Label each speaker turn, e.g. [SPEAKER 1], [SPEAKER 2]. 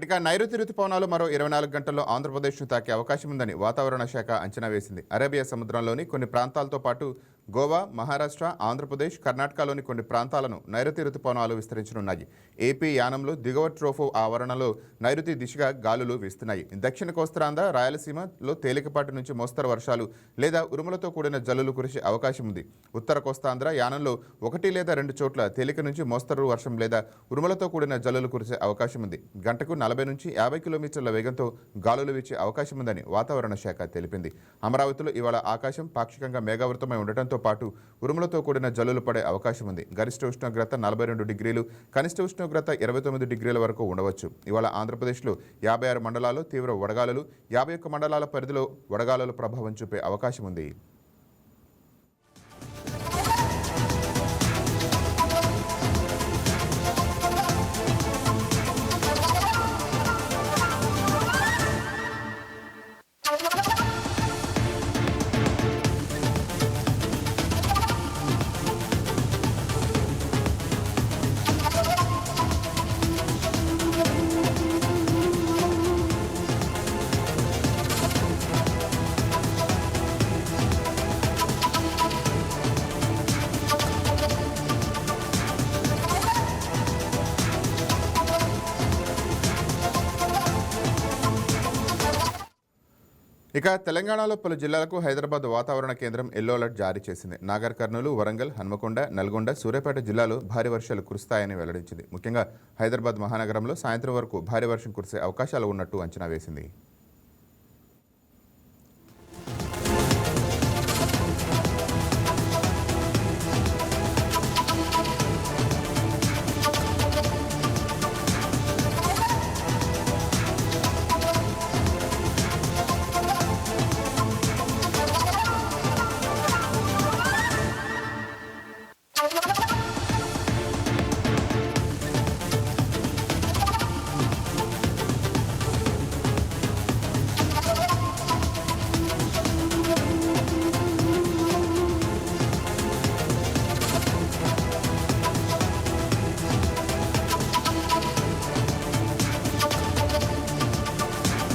[SPEAKER 1] ఇక నైరుతి రుతుపవనాలు మరో 24 గంటల్లో ఆంధ్రప్రదేశ్ను తాకే అవకాశం ఉందని వాతావరణ శాఖ అంచనా వేసింది. అరేబియా సముద్రంలోని కొన్ని ప్రాంతాలతో పాటు గోవా, మహారాష్ట్ర, ఆంధ్రప్రదేశ్, కర్ణాటకలోని కొన్ని ప్రాంతాలను నైరుతి రుతుపవనాలు విస్తరించనున్నాయి. ఏపీ యానంలో దిగువ ట్రోఫో ఆవరణలో నైరుతి దిశగా గాలులు వీస్తున్నాయి. దక్షిణ కోస్తాంధ్ర, రాయలసీమలో తేలికపాటి నుంచి మోస్తరు వర్షాలు లేదా ఉరుములతో కూడిన జల్లులు కురిసే అవకాశం ఉంది. ఉత్తర కోస్తాంధ్ర, యానంలో 1 లేదా 2 చోట్ల తేలిక నుంచి మోస్తరు వర్షం లేదా ఉరుములతో కూడిన జల్లులు కురిసే అవకాశం ఉంది. గంటకు 40 నుంచి 50 కిలోమీటర్ల వేగంతో గాలులు వీచే అవకాశం ఉందని వాతావరణ శాఖ తెలిపింది. అమరావతిలో ఇవాళ ఆకాశం పాక్షికంగా మేఘావృతమై ఉండటంతో పాటు ఉరుములతో కూడిన జల్లులు పడే అవకాశం ఉంది. గరిష్ట ఉష్ణోగ్రత 42 డిగ్రీలు, కనిష్ట ఉష్ణోగ్రత 29 డిగ్రీల వరకు ఉండవచ్చు. ఇవాళ ఆంధ్రప్రదేశ్లో 56 మండలాల్లో తీవ్ర వడగాలులు, 51 మండలాల పరిధిలో వడగాలుల ప్రభావం చూపే అవకాశం ఉంది. ఇక తెలంగాణలో పలు జిల్లాలకు హైదరాబాద్ వాతావరణ కేంద్రం ఎల్లో అలర్ట్ జారీ చేసింది. నాగర్ కర్నూలు, వరంగల్, హన్మకొండ, నల్గొండ, సూర్యాపేట జిల్లాలో భారీ వర్షాలు కురుస్తాయని వెల్లడించింది. ముఖ్యంగా హైదరాబాద్ మహానగరంలో సాయంత్రం వరకు భారీ వర్షం కురిసే అవకాశాలు ఉన్నట్టు అంచనా వేసింది.